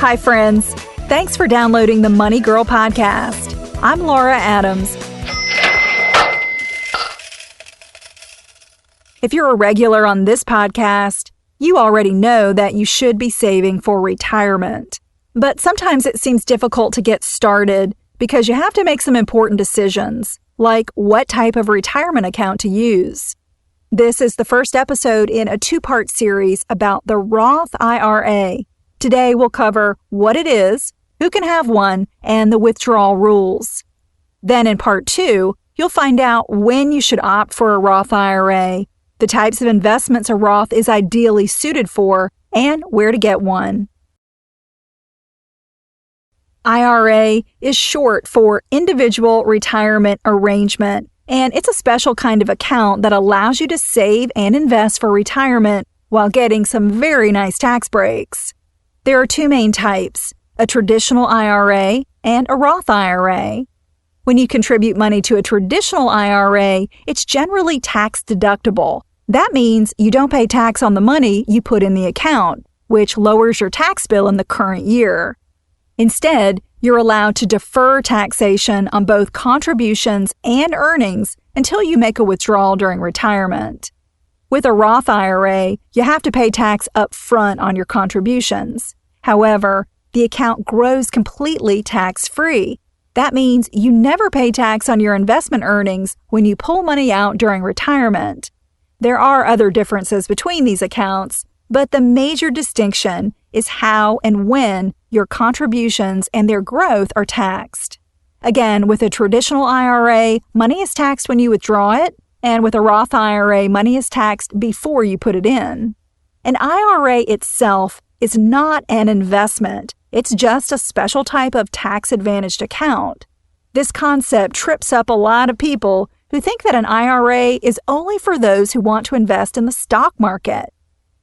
Hi, friends. Thanks for downloading the Money Girl podcast. I'm Laura Adams. If you're a regular on this podcast, you already know that you should be saving for retirement. But sometimes it seems difficult to get started because you have to make some important decisions, like what type of retirement account to use. This is the first episode in a two-part series about the Roth IRA. Today we'll cover what it is, who can have one, and the withdrawal rules. Then in part 2, you'll find out when you should opt for a Roth IRA, the types of investments a Roth is ideally suited for, and where to get one. IRA is short for Individual Retirement Arrangement, and it's a special kind of account that allows you to save and invest for retirement while getting some very nice tax breaks. There are two main types, a traditional IRA and a Roth IRA. When you contribute money to a traditional IRA, it's generally tax deductible. That means you don't pay tax on the money you put in the account, which lowers your tax bill in the current year. Instead, you're allowed to defer taxation on both contributions and earnings until you make a withdrawal during retirement. With a Roth IRA, you have to pay tax up front on your contributions. However, the account grows completely tax-free. That means you never pay tax on your investment earnings when you pull money out during retirement. There are other differences between these accounts, but the major distinction is how and when your contributions and their growth are taxed. Again, with a traditional IRA, money is taxed when you withdraw it, and with a Roth IRA, money is taxed before you put it in. An IRA itself is not an investment. It's just a special type of tax-advantaged account. This concept trips up a lot of people who think that an IRA is only for those who want to invest in the stock market.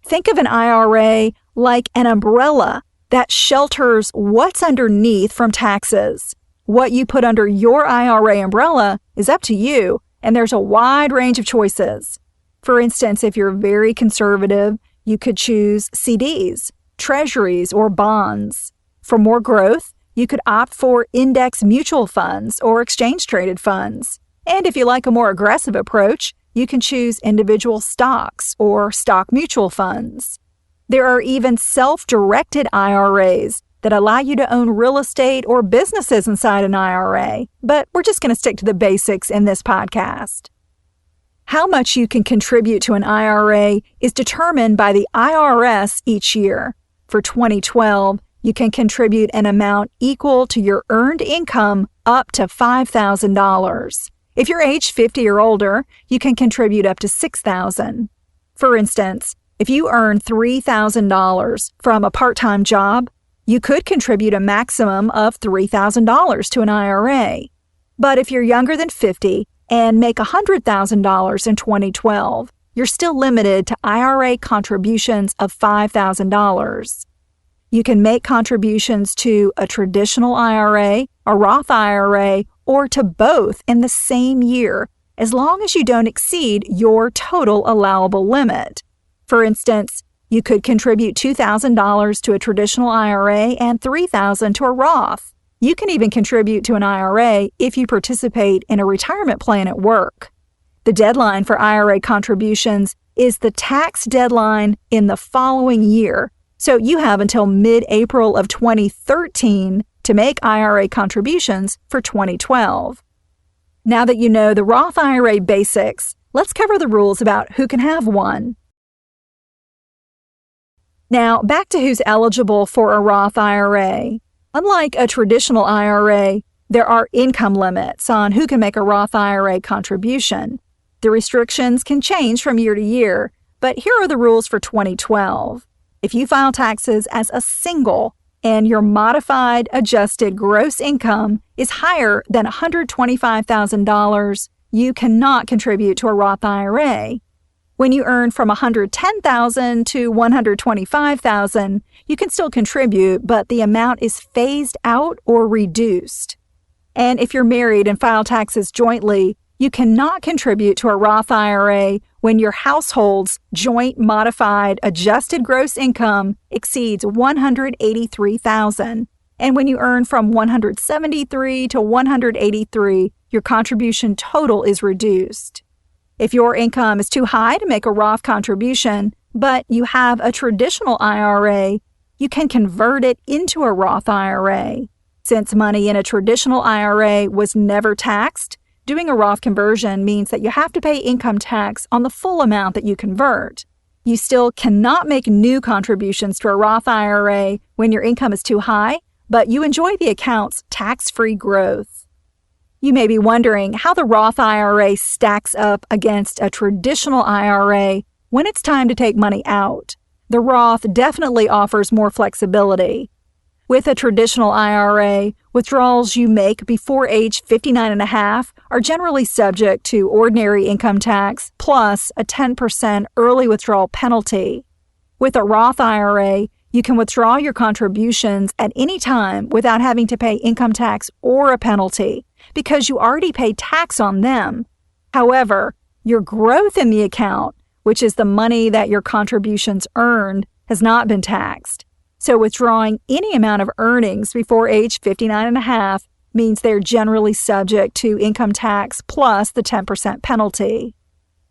Think of an IRA like an umbrella that shelters what's underneath from taxes. What you put under your IRA umbrella is up to you, and there's a wide range of choices. For instance, if you're very conservative, you could choose CDs, treasuries, or bonds. For more growth, you could opt for index mutual funds or exchange-traded funds. And if you like a more aggressive approach, you can choose individual stocks or stock mutual funds. There are even self-directed IRAs that allow you to own real estate or businesses inside an IRA, but we're just going to stick to the basics in this podcast. How much you can contribute to an IRA is determined by the IRS each year. For 2012, you can contribute an amount equal to your earned income up to $5,000. If you're age 50 or older, you can contribute up to $6,000. For instance, if you earn $3,000 from a part-time job, you could contribute a maximum of $3,000 to an IRA. But if you're younger than 50 and make $100,000 in 2012, you're still limited to IRA contributions of $5,000. You can make contributions to a traditional IRA, a Roth IRA, or to both in the same year, as long as you don't exceed your total allowable limit. For instance, you could contribute $2,000 to a traditional IRA and $3,000 to a Roth. You can even contribute to an IRA if you participate in a retirement plan at work. The deadline for IRA contributions is the tax deadline in the following year, so you have until mid-April of 2013 to make IRA contributions for 2012. Now that you know the Roth IRA basics, let's cover the rules about who can have one. Now, back to who's eligible for a Roth IRA. Unlike a traditional IRA, there are income limits on who can make a Roth IRA contribution. The restrictions can change from year to year, but here are the rules for 2012. If you file taxes as a single and your modified adjusted gross income is higher than $125,000, you cannot contribute to a Roth IRA. When you earn from $110,000 to $125,000, you can still contribute, but the amount is phased out or reduced. And if you're married and file taxes jointly, You cannot contribute to a Roth IRA when your household's joint modified adjusted gross income exceeds $183,000. And when you earn from $173,000 to $183,000, your contribution total is reduced. If your income is too high to make a Roth contribution, but you have a traditional IRA, you can convert it into a Roth IRA. Since money in a traditional IRA was never taxed, doing a Roth conversion means that you have to pay income tax on the full amount that you convert. You still cannot make new contributions to a Roth IRA when your income is too high, but you enjoy the account's tax-free growth. You may be wondering how the Roth IRA stacks up against a traditional IRA when it's time to take money out. The Roth definitely offers more flexibility. With a traditional IRA, withdrawals you make before age 59.5 are generally subject to ordinary income tax plus a 10% early withdrawal penalty. With a Roth IRA, you can withdraw your contributions at any time without having to pay income tax or a penalty because you already paid tax on them. However, your growth in the account, which is the money that your contributions earned, has not been taxed. So withdrawing any amount of earnings before age 59.5 means they're generally subject to income tax plus the 10% penalty.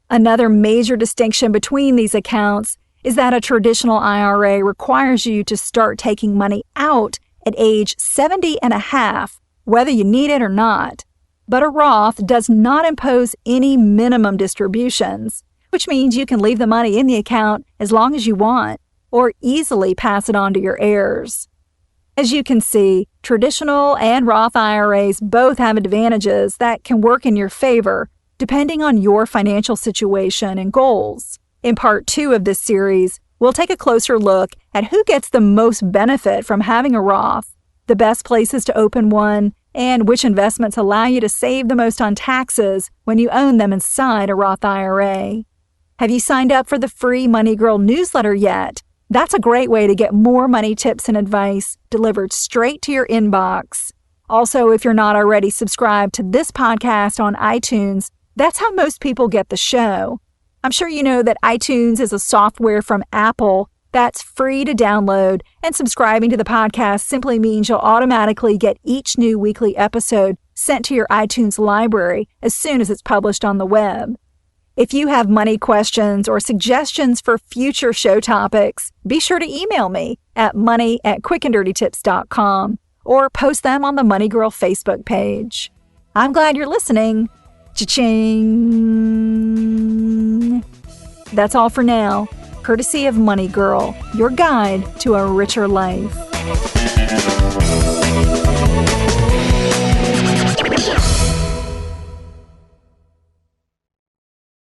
Another major distinction between these accounts is that a traditional IRA requires you to start taking money out at age 70.5, whether you need it or not. But a Roth does not impose any minimum distributions, which means you can leave the money in the account as long as you want, or easily pass it on to your heirs. As you can see, traditional and Roth IRAs both have advantages that can work in your favor, depending on your financial situation and goals. In part 2 of this series, we'll take a closer look at who gets the most benefit from having a Roth, the best places to open one, and which investments allow you to save the most on taxes when you own them inside a Roth IRA. Have you signed up for the free Money Girl newsletter yet? That's a great way to get more money tips and advice delivered straight to your inbox. Also, if you're not already subscribed to this podcast on iTunes, that's how most people get the show. I'm sure you know that iTunes is a software from Apple that's free to download, and subscribing to the podcast simply means you'll automatically get each new weekly episode sent to your iTunes library as soon as it's published on the web. If you have money questions or suggestions for future show topics, be sure to email me at money@quickanddirtytips.com or post them on the Money Girl Facebook page. I'm glad you're listening. Cha-ching! That's all for now, courtesy of Money Girl, your guide to a richer life.